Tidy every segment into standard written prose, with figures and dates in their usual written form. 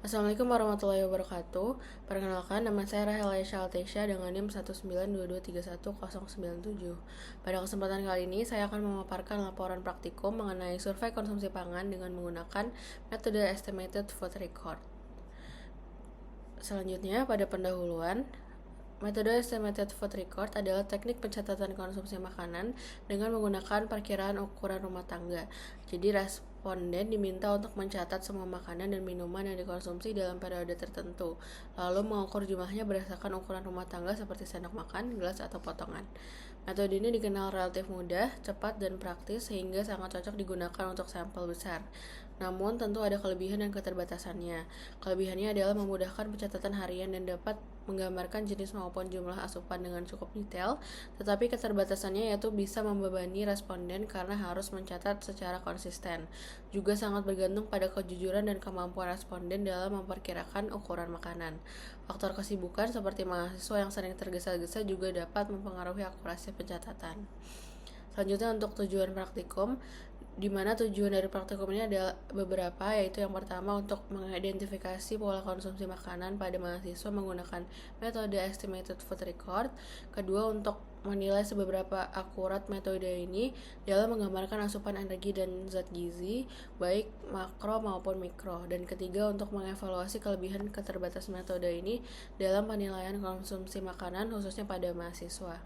Assalamualaikum warahmatullahi wabarakatuh. Perkenalkan, nama saya Rahel Aisyah Altesya dengan NIM 192231097. Pada kesempatan kali ini, saya akan memaparkan laporan praktikum mengenai survei konsumsi pangan dengan menggunakan metode Estimated Food Record. Selanjutnya, pada pendahuluan, metode Estimated Food Record adalah teknik pencatatan konsumsi makanan dengan menggunakan perkiraan ukuran rumah tangga. Jadi, responden diminta untuk mencatat semua makanan dan minuman yang dikonsumsi dalam periode tertentu, lalu mengukur jumlahnya berdasarkan ukuran rumah tangga seperti sendok makan, gelas, atau potongan. Metode ini dikenal relatif mudah, cepat, dan praktis sehingga sangat cocok digunakan untuk sampel besar. Namun, tentu ada kelebihan dan keterbatasannya. Kelebihannya adalah memudahkan pencatatan harian dan dapat menggambarkan jenis maupun jumlah asupan dengan cukup detail, tetapi keterbatasannya yaitu bisa membebani responden karena harus mencatat secara konsisten. Juga sangat bergantung pada kejujuran dan kemampuan responden dalam memperkirakan ukuran makanan. Faktor kesibukan seperti mahasiswa yang sering tergesa-gesa juga dapat mempengaruhi akurasi pencatatan. Selanjutnya untuk tujuan praktikum, di mana tujuan dari praktikum ini ada beberapa, yaitu yang pertama untuk mengidentifikasi pola konsumsi makanan pada mahasiswa menggunakan metode Estimated Food Record. Kedua, untuk menilai seberapa akurat metode ini dalam menggambarkan asupan energi dan zat gizi, baik makro maupun mikro. Dan ketiga, untuk mengevaluasi kelebihan keterbatasan metode ini dalam penilaian konsumsi makanan khususnya pada mahasiswa.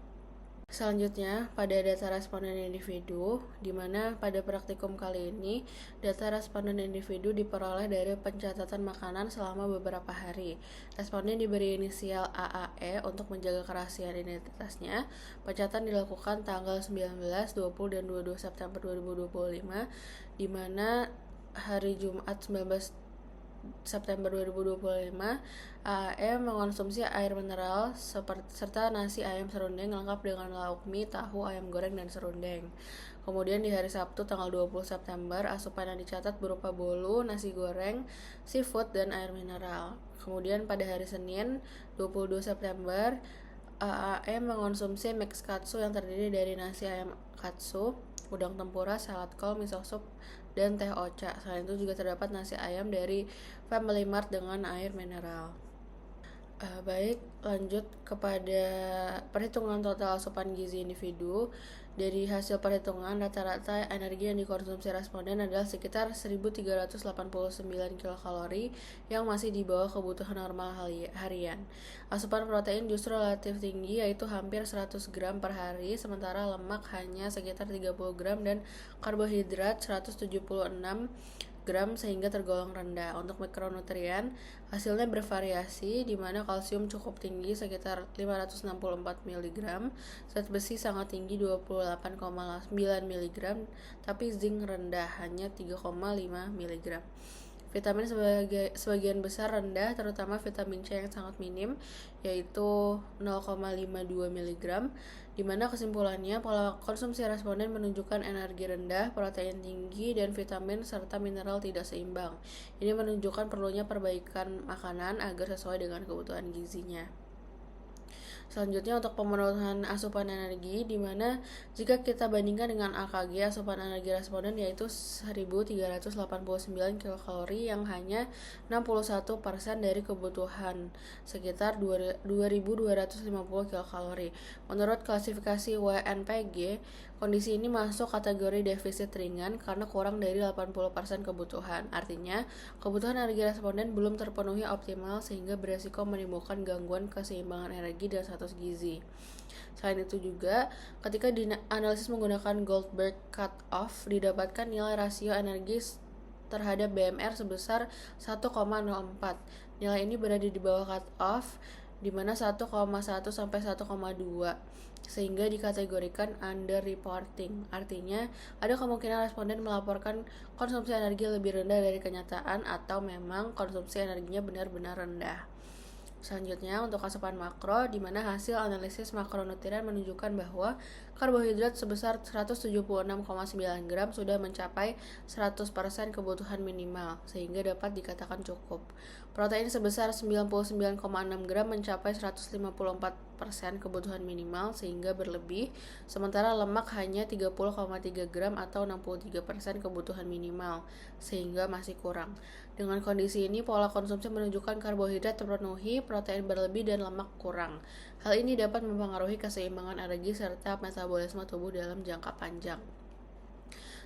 Selanjutnya, pada data responden individu, di mana pada praktikum kali ini, data responden individu diperoleh dari pencatatan makanan selama beberapa hari. Responden diberi inisial AAE untuk menjaga kerahasiaan identitasnya. Pencatatan dilakukan tanggal 19, 20, dan 22 September 2025, di mana hari Jumat 19 September 2025, AAE mengonsumsi air mineral serta nasi ayam serundeng lengkap dengan lauk mie, tahu, ayam goreng, dan serundeng. Kemudian di hari Sabtu tanggal 20 September, asupan yang dicatat berupa bolu, nasi goreng, seafood, dan air mineral. Kemudian pada hari Senin 22 September, AAE mengonsumsi mix katsu yang terdiri dari nasi ayam katsu, udang tempura, salad kol, miso soup, dan teh ocha. Selain itu juga terdapat nasi ayam dari Family Mart dengan air mineral. Baik, lanjut kepada perhitungan total asupan gizi individu. Dari hasil perhitungan, rata-rata energi yang dikonsumsi responden adalah sekitar 1.389 kilokalori yang masih di bawah kebutuhan normal harian. Asupan protein justru relatif tinggi, yaitu hampir 100 gram per hari, sementara lemak hanya sekitar 30 gram dan karbohidrat 176 gram sehingga tergolong rendah. Untuk mikronutrien, hasilnya bervariasi, di mana kalsium cukup tinggi sekitar 564 mg, zat besi sangat tinggi 28,9 mg, tapi zinc rendah hanya 3,5 mg. Vitamin sebagian besar rendah, terutama vitamin C yang sangat minim, yaitu 0,52 mg, di mana kesimpulannya pola konsumsi responden menunjukkan energi rendah, protein tinggi, dan vitamin serta mineral tidak seimbang. Ini menunjukkan perlunya perbaikan makanan agar sesuai dengan kebutuhan gizinya. Selanjutnya untuk pemenuhan asupan energi, di mana jika kita bandingkan dengan AKG, asupan energi responden yaitu 1.389 kilokalori yang hanya 61% dari kebutuhan, sekitar 2.250 kilokalori. Menurut klasifikasi WNPG, kondisi ini masuk kategori defisit ringan karena kurang dari 80% kebutuhan. Artinya, kebutuhan energi responden belum terpenuhi optimal sehingga beresiko menimbulkan gangguan keseimbangan energi dan status gizi. Selain itu juga, ketika dianalisis menggunakan Goldberg Cut-Off, didapatkan nilai rasio energi terhadap BMR sebesar 1,04. Nilai ini berada di bawah cut-off, di mana 1,1 sampai 1,2, sehingga dikategorikan underreporting. Artinya, ada kemungkinan responden melaporkan konsumsi energi lebih rendah dari kenyataan atau memang konsumsi energinya benar-benar rendah. Selanjutnya untuk asupan makro, di mana hasil analisis makronutrien menunjukkan bahwa karbohidrat sebesar 176,9 gram sudah mencapai 100% kebutuhan minimal, sehingga dapat dikatakan cukup. Protein sebesar 99,6 gram mencapai 154% kebutuhan minimal, sehingga berlebih, sementara lemak hanya 30,3 gram atau 63% kebutuhan minimal, sehingga masih kurang. Dengan kondisi ini, pola konsumsi menunjukkan karbohidrat terpenuhi, protein berlebih, dan lemak kurang. Hal ini dapat mempengaruhi keseimbangan energi serta metabolisme tubuh dalam jangka panjang.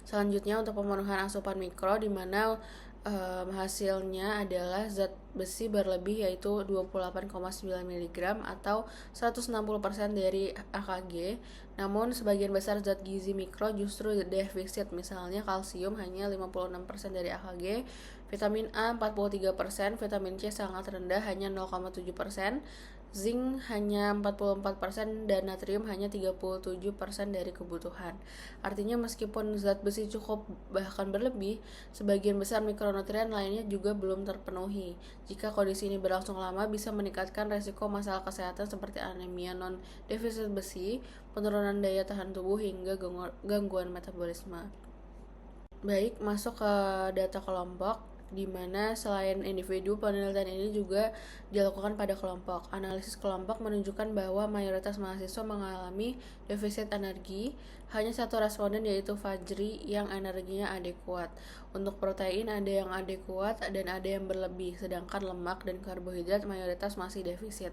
Selanjutnya untuk pemenuhan asupan mikro, di mana hasilnya adalah zat besi berlebih yaitu 28,9 mg atau 160% dari AKG. Namun sebagian besar zat gizi mikro justru defisit, misalnya kalsium hanya 56% dari AKG, vitamin A 43%, vitamin C sangat rendah hanya 0,7%, zinc hanya 44% dan natrium hanya 37% dari kebutuhan. Artinya meskipun zat besi cukup bahkan berlebih, sebagian besar mikronutrien lainnya juga belum terpenuhi. Jika kondisi ini berlangsung lama, bisa meningkatkan resiko masalah kesehatan seperti anemia non-defisit besi, penurunan daya tahan tubuh, hingga gangguan metabolisme. Baik, masuk ke data kelompok, di mana selain individu, penelitian ini juga dilakukan pada kelompok. Analisis kelompok menunjukkan bahwa mayoritas mahasiswa mengalami defisit energi. Hanya satu responden, yaitu Fajri, yang energinya adekuat. Untuk protein ada yang adekuat dan ada yang berlebih, sedangkan lemak dan karbohidrat mayoritas masih defisit.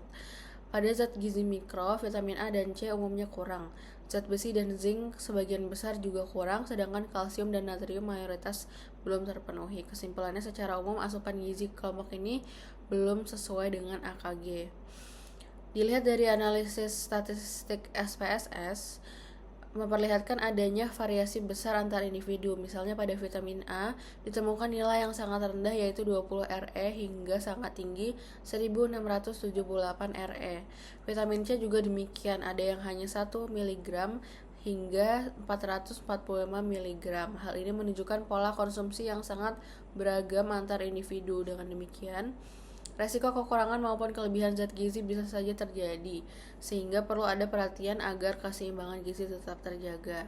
Pada zat gizi mikro, vitamin A dan C umumnya kurang. Zat besi dan zinc sebagian besar juga kurang, sedangkan kalsium dan natrium mayoritas belum terpenuhi. Kesimpulannya, secara umum asupan gizi kelompok ini belum sesuai dengan AKG. Dilihat dari analisis statistik SPSS, memperlihatkan adanya variasi besar antar individu. Misalnya pada vitamin A ditemukan nilai yang sangat rendah yaitu 20 RE hingga sangat tinggi 1678 RE. Vitamin C juga demikian, ada yang hanya 1 mg hingga 445 mg. Hal ini menunjukkan pola konsumsi yang sangat beragam antar individu. Dengan demikian, resiko kekurangan maupun kelebihan zat gizi bisa saja terjadi, sehingga perlu ada perhatian agar keseimbangan gizi tetap terjaga.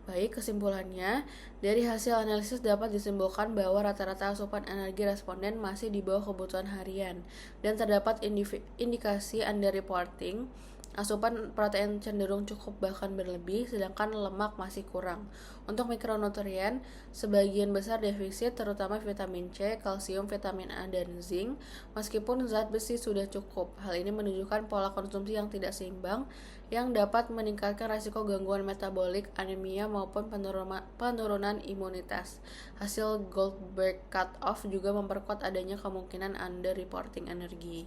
Baik, kesimpulannya, dari hasil analisis dapat disimpulkan bahwa rata-rata asupan energi responden masih di bawah kebutuhan harian, dan terdapat indikasi underreporting. Asupan protein cenderung cukup bahkan berlebih, sedangkan lemak masih kurang. Untuk mikronutrien, sebagian besar defisit, terutama vitamin C, kalsium, vitamin A, dan zinc, meskipun zat besi sudah cukup. Hal ini menunjukkan pola konsumsi yang tidak seimbang, yang dapat meningkatkan risiko gangguan metabolik, anemia, maupun penurunan imunitas. Hasil Goldberg Cut-Off juga memperkuat adanya kemungkinan underreporting energi.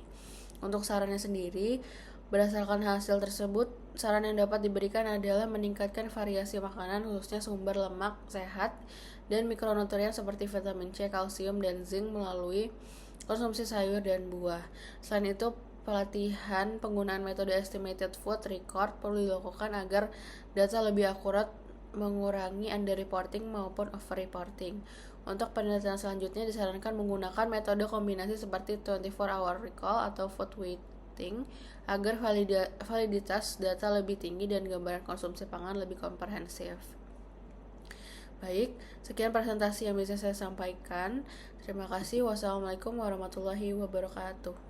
Untuk sarannya sendiri, berdasarkan hasil tersebut, saran yang dapat diberikan adalah meningkatkan variasi makanan, khususnya sumber lemak sehat dan mikronutrien seperti vitamin C, kalsium, dan zinc melalui konsumsi sayur dan buah. Selain itu, pelatihan penggunaan metode estimated food record perlu dilakukan agar data lebih akurat, mengurangi underreporting maupun overreporting. Untuk penelitian selanjutnya disarankan menggunakan metode kombinasi seperti 24-hour recall atau food weighting agar validitas data lebih tinggi dan gambaran konsumsi pangan lebih komprehensif. Baik, sekian presentasi yang bisa saya sampaikan. Terima kasih. Wassalamualaikum warahmatullahi wabarakatuh.